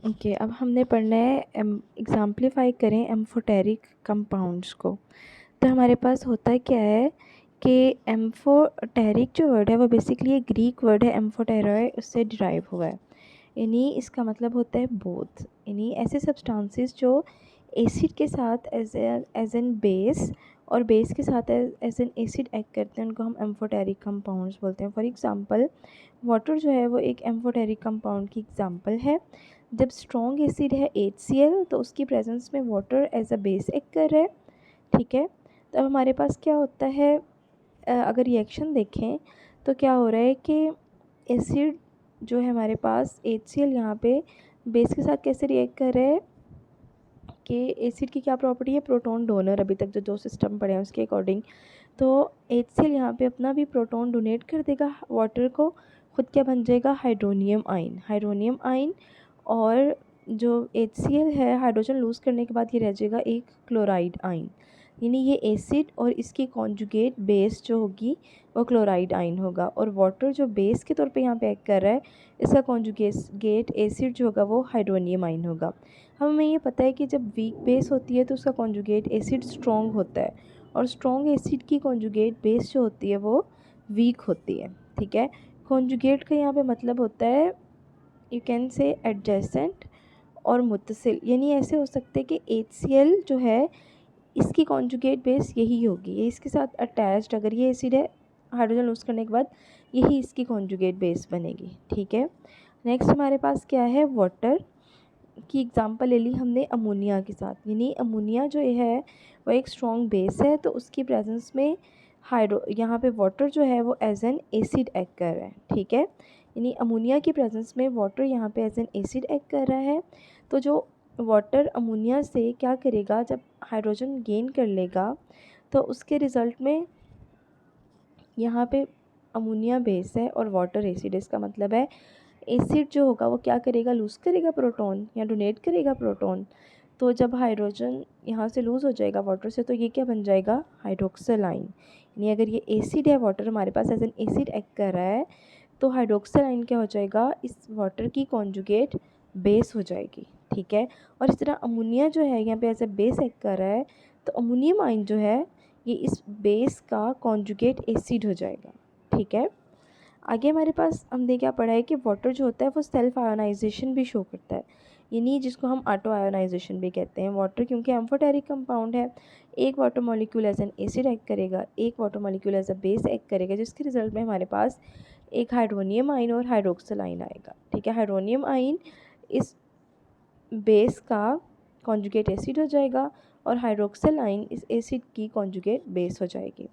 Okay, अब हमने पढ़ना है एग्जाम्पलीफाई करें एम्फोटेरिक कंपाउंड्स को। तो हमारे पास होता क्या है कि एम्फोटेरिक जो वर्ड है वो बेसिकली एक ग्रीक वर्ड है, एम्फोटेरॉय, उससे डिराइव हुआ है। यानी इसका मतलब होता है बोथ, यानी ऐसे सब्सटेंसेस जो एसिड के साथ एज एन बेस और बेस के साथ एज एन एसिड एक्ट करते हैं, उनको हम एम्फोटेरिक कंपाउंड्स बोलते हैं। फॉर एग्जांपल वाटर जो है वो एक एम्फोटेरिक कंपाउंड की एग्जांपल है। जब स्ट्रॉन्ग एसिड है HCl तो उसकी प्रेजेंस में water as a base act कर रहा है, ठीक है। तो अब हमारे पास क्या होता है, अगर रिएक्शन देखें तो क्या हो रहा है कि एसिड जो है हमारे पास HCl यहाँ पे बेस के साथ कैसे रिएक्ट कर रहा है कि एसिड की क्या प्रॉपर्टी है, प्रोटॉन डोनर, अभी तक जो सिस्टम पढ़े हैं उसके अकॉर्डिंग। तो HCl यहाँ पे अपना भी प्रोटॉन डोनेट कर देगा वाटर को, खुद क्या बन जाएगा, हाइड्रोनियम आइन। हाइड्रोनियम आइन और जो HCl है हाइड्रोजन लूज़ करने के बाद ये रह जाएगा एक क्लोराइड आइन, यानी ये एसिड और इसकी कॉन्जुगेट बेस जो होगी वो क्लोराइड आइन होगा। और वाटर जो बेस के तौर पे यहाँ पे एक्ट कर रहा है, इसका कॉन्जुगेट एसिड जो होगा वो हाइड्रोनियम आइन होगा। हमें ये पता है कि जब वीक बेस होती है तो उसका कॉन्जुगेट एसिड स्ट्रॉन्ग होता है, और स्ट्रॉन्ग एसिड की कॉन्जुगेट बेस जो होती है वो वीक होती है, ठीक है। कॉन्जुगेट का यहाँ पे मतलब होता है, यू कैन से एडजेसेंट और मुत्तसिल, यानी ऐसे हो सकते हैं कि HCl जो है इसकी कॉन्जुगेट बेस यही होगी, ये इसके साथ अटैच्ड, अगर ये एसिड है हाइड्रोजन लूज़ करने के बाद यही इसकी कॉन्जुगेट बेस बनेगी, ठीक है। नेक्स्ट हमारे पास क्या है, वाटर की एग्जांपल ले ली हमने अमोनिया के साथ, यानी अमोनिया जो है वो एक स्ट्रॉन्ग बेस है, तो उसकी प्रेजेंस में यहाँ पे वाटर जो है वो एज एन एसिड एक्ट कर रहा है, ठीक है। यानी अमोनिया की प्रेजेंस में वाटर यहाँ पे एज एन एसिड एक्ट कर रहा है। तो जो वाटर अमोनिया से क्या करेगा, जब हाइड्रोजन गेन कर लेगा तो उसके रिज़ल्ट में यहाँ पे अमोनिया बेस है और वाटर एसिड, इसका मतलब है एसिड जो होगा वो क्या करेगा, लूज़ करेगा प्रोटॉन या डोनेट करेगा प्रोटॉन। तो जब हाइड्रोजन यहाँ से लूज़ हो जाएगा वाटर से तो ये क्या बन जाएगा, हाइड्रोक्सिल आइन। यानी अगर ये एसिड है, वाटर हमारे पास एज एन एसिड एक्ट कर रहा है, तो हाइड्रोक्सिल आइन क्या हो जाएगा, इस वाटर की कॉन्जुगेट बेस हो जाएगी, ठीक है। और इस तरह अमोनिया जो है यहाँ पे एज ए बेस एक्ट कर रहा है, तो अमोनियम आइन जो है ये इस बेस का कॉन्जुगेट एसिड हो जाएगा, ठीक है। आगे हमारे पास हमने क्या पढ़ा है कि वाटर जो होता है वो सेल्फ आयोनाइजेशन भी शो करता है, यानी जिसको हम ऑटो आयोनाइजेशन भी कहते हैं। वाटर क्योंकि एम्फोटेरिक कंपाउंड है, एक water molecule as an acid act करेगा, एक water molecule as a base act करेगा, जिसके रिजल्ट में हमारे पास एक हाइड्रोनियम आइन और हाइड्रोक्सिल आइन आएगा, ठीक है। हाइड्रोनियम आइन इस बेस का कॉन्जुगेट एसिड हो जाएगा और हाइड्रोक्सिल आइन इस एसिड की कॉन्जुगेट बेस हो जाएगी।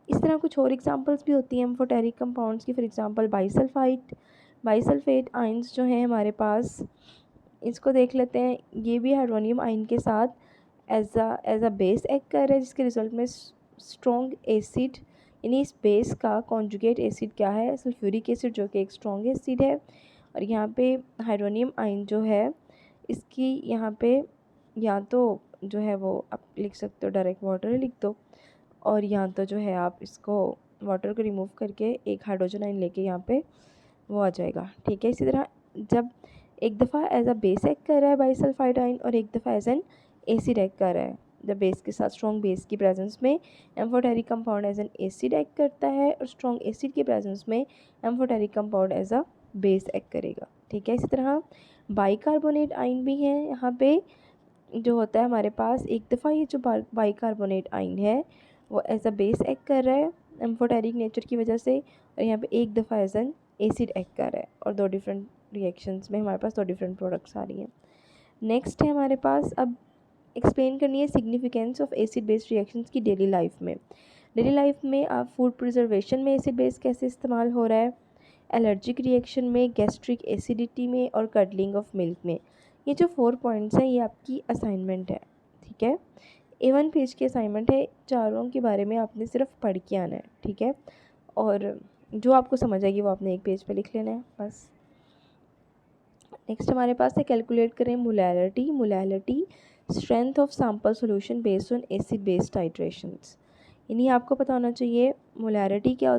इस तरह कुछ और एग्जांपल्स भी होती हैं एम्फोटेरिक कंपाउंड्स की। फॉर एग्जांपल बाइसल्फाइड आइंस जो हैं हमारे पास, इसको देख लेते हैं। ये भी हाइड्रोनियम आइन के साथ एज अ बेस एक्ट कर रहा है, जिसके रिजल्ट में स्ट्रॉन्ग एसिड, यानी इस बेस का कॉन्जुगेट एसिड क्या है, सल्फ्यूरिक एसिड, जो कि एक स्ट्रॉन्ग एसिड है। और यहाँ पे हाइड्रोनियम आइन जो है इसकी यहाँ पे या तो जो है वो आप लिख सकते हो डायरेक्ट वाटर लिख दो, और यहाँ तो जो है आप इसको वाटर को रिमूव करके एक हाइड्रोजन आइन लेके यहाँ पे वो आ जाएगा, ठीक है। इसी तरह जब एक दफ़ा एज अ बेस एक्ट कर रहा है बाइसल्फाइड आइन और एक दफ़ा एज एन एसिड एक्ट कर रहा है, जब बेस के साथ स्ट्रॉन्ग बेस की प्रेजेंस में amphoteric compound as an acid act करता है, और स्ट्रॉन्ग एसिड की प्रेजेंस में amphoteric compound as a base act करेगा, ठीक है। इसी तरह बाइकार्बोनेट आइन भी है, यहाँ पे जो होता है हमारे पास एक दफ़ा ये जो बाइकार्बोनेट आइन है वो एज अ बेस एक्ट कर रहा है एम्फोटेरिक नेचर की वजह से, और यहाँ पे एक दफ़ा एज एन एसिड एक्ट कर रहा है, और दो डिफरेंट रिएक्शंस में हमारे पास दो डिफरेंट प्रोडक्ट्स आ रही हैं। नेक्स्ट है हमारे पास, अब एक्सप्लेन करनी है significance of acid based reactions की डेली लाइफ में। डेली लाइफ में आप फूड प्रिजर्वेशन में एसिड बेस कैसे इस्तेमाल हो रहा है, एलर्जिक रिएक्शन में, गैस्ट्रिक एसिडिटी में, और कडलिंग ऑफ मिल्क में। ये जो 4 पॉइंट्स हैं ये आपकी असाइनमेंट है, ठीक है। A1 पेज की असाइनमेंट है, चारों के बारे में आपने सिर्फ पढ़ के आना है, ठीक है। और जो आपको समझ आएगी वो आपने एक पेज पे लिख लेना है बस। नेक्स्ट हमारे पास है कैलकुलेट करें molality strength of sample solution based on acid based titrations. यानी आपको पता होना चाहिए मोलैलिटी क्या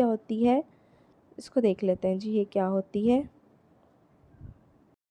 होती है, इसको देख लेते हैं जी, ये क्या होती है।